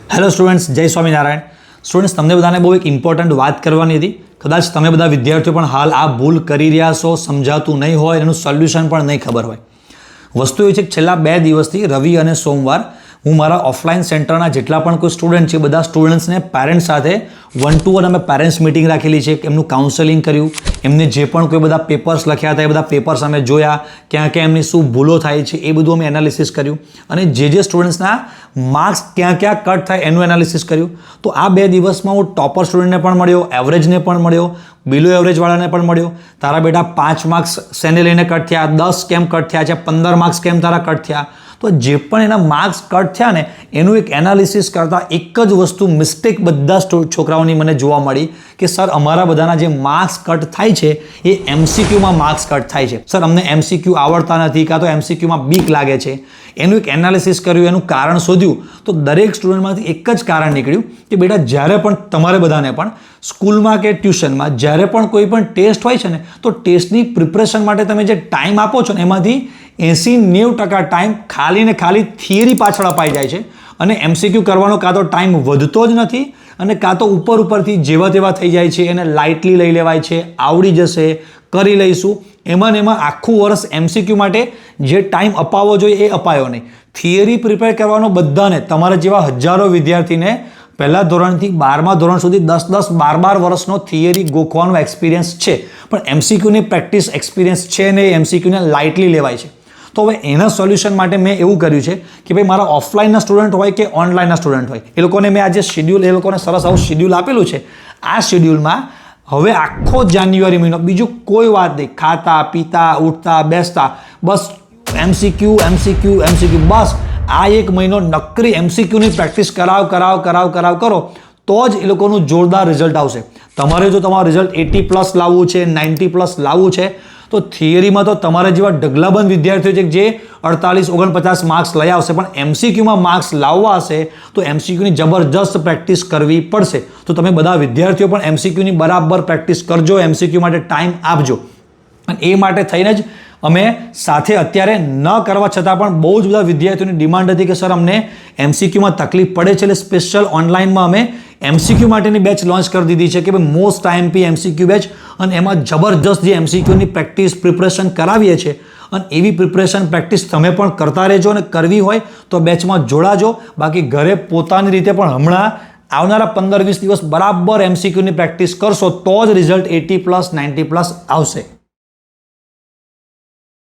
Hello students, જય Swaminarayan. Students, તમને બધાને બહુ એક ઇમ્પોર્ટન્ટ વાત કરવાની હતી. કદાચ તમે બધા વિદ્યાર્થીઓ પણ હાલ આ ભૂલ કરી રહ્યા છો, સમજાતું નહીં હોય, એનું સોલ્યુશન પણ નહીં ખબર હોય. વસ્તુ એ છે કે છેલ્લા 2 દિવસથી રવિ અને સોમવાર હું મારા ઓફલાઈન સેન્ટરના જેટલા પણ કોઈ સ્ટુડન્ટ છે બધા સ્ટુડન્ટ્સને પેરેન્ટ્સ સાથે 1-to-1 અમે પેરેન્ટ્સ મિટિંગ રાખેલી છે. એમનું કાઉન્સેલિંગ કર્યું, એમને જે પણ કોઈ બધા પેપર્સ લખ્યા હતા એ બધા પેપર્સ અમે જોયા, ક્યાં ક્યાં એમની શું ભૂલો થાય છે એ બધું અમે એનાલિસિસ કર્યું, અને જે સ્ટુડન્ટ્સના માર્ક્સ ક્યાં ક્યાં કટ થાય એનું એનાલિસિસ કર્યું. તો આ 2 દિવસમાં હું ટોપર સ્ટુડન્ટને પણ મળ્યો, એવરેજને પણ મળ્યો, બિલો એવરેજવાળાને પણ મળ્યો. તારા બેટા 5 માર્ક્સ શેને લઈને કટ થયા, 10 કેમ કટ થયા છે, 15 માર્ક્સ કેમ તારા કટ થયા. તો જે પણ એના માર્ક્સ કટ થયા ને એનું એક એનાલિસિસ કરતાં એક જ વસ્તુ મિસ્ટેક બધા છોકરાઓની મને જોવા મળી કે સર અમારા બધાના જે માર્ક્સ કટ થાય છે એ એમસીક્યુમાં માર્ક્સ કટ થાય છે. સર અમને એમસીક્યુ આવડતા નથી, કાં તો એમસીક્યુમાં બીક લાગે છે. એનું એક એનાલિસિસ કર્યું, એનું કારણ શોધ્યું, તો દરેક સ્ટુડન્ટમાંથી એક જ કારણ નીકળ્યું કે બેટા જ્યારે પણ તમારે બધાને પણ સ્કૂલમાં કે ટ્યુશનમાં જ્યારે પણ કોઈ પણ ટેસ્ટ હોય છે ને તો ટેસ્ટની પ્રિપરેશન માટે તમે જે ટાઈમ આપો છો ને એમાંથી 80-90% ટાઈમ ખાલી ને ખાલી થિયરી પાછળ અપાઈ જાય છે, અને એમસીક્યુ કરવાનો કાં તો ટાઈમ વધતો જ નથી, અને કાં તો ઉપરથી જેવા તેવા થઈ જાય છે, એને લાઇટલી લઈ લેવાય છે, આવડી જશે, કરી લઈશું. એમાં ને એમાં આખું વર્ષ એમસીક્યુ માટે જે ટાઈમ અપાવવો જોઈએ એ અપાયો નહીં. થિયરી પ્રિપેર કરવાનો બધાને, તમારા જેવા હજારો વિદ્યાર્થીને પહેલા ધોરણથી 12મા ધોરણ સુધી 10-10, 12 વર્ષનો થિયરી ગોખવાનો એક્સપિરિયન્સ છે, પણ એમસીક્યુની પ્રેક્ટિસ એક્સપિરિયન્સ છે ને એમસીક્યુને લાઇટલી લેવાય છે. તો હવે એના સોલ્યુશન માટે મેં એવું કર્યું છે કે ભાઈ મારા ઓફલાઈનના સ્ટુડન્ટ હોય કે ઓનલાઈનના સ્ટુડન્ટ હોય, એ લોકોને મેં આજે શેડ્યુલ, એ લોકોને સરસ આવું શેડ્યુલ આપેલું છે. આ શેડ્યુલમાં હવે આખો જાન્યુઆરી મહિનો બીજું કોઈ વાત નહીં, ખાતા પીતા ઉઠતા બેસતા બસ એમસીક્યુ એમસીક્યુ એમસીક્યુ, બસ આ એક મહિનો નકરી એમસીક્યુની પ્રેક્ટિસ કરાવ કરો તો જ એ લોકોનું જોરદાર રિઝલ્ટ આવશે. તમારે જો તમારું રિઝલ્ટ 80+ લાવવું છે, 90+ લાવવું છે, તો થિયરીમાં તો તમારા જેવા ઢગલાબંધ વિદ્યાર્થીઓ છે જે 48-49 માર્ક્સ લઈ આવશે, પણ એમસીક્યુમાં માર્ક્સ લાવવા હશે તો એમસીક્યુની જબરજસ્ત પ્રેક્ટિસ કરવી પડશે. તો તમે બધા વિદ્યાર્થીઓ પણ એમસીક્યુની બરાબર પ્રેક્ટિસ કરજો, એમસીક્યુ માટે ટાઈમ આપજો. અને એ માટે થઈને જ અમે સાથે અત્યારે ન કરવા છતાં પણ બહુ જ બધા વિદ્યાર્થીઓની ડિમાન્ડ હતી કે સર અમને એમસીક્યુમાં તકલીફ પડે છે, એટલે સ્પેશિયલ ઓનલાઈનમાં અમે એમસીક્યુ માટેની બેચ લોન્ચ કરી દીધી છે કે ભાઈ મોસ્ટ આઈએમપી એમસીક્યુ બેચ, અને એમાં જબરજસ્ત જે એમસીક્યુની પ્રેક્ટિસ પ્રિપરેશન કરાવીએ છીએ. અને એવી પ્રિપરેશન પ્રેક્ટિસ તમે પણ કરતા રહેજો, અને કરવી હોય તો બેચમાં જોડાજો. બાકી ઘરે પોતાની રીતે પણ હમણાં આવનારા 15-20 દિવસ બરાબર એમસીક્યુની પ્રેક્ટિસ કરશો તો જ રિઝલ્ટ 80+, 90+ આવશે.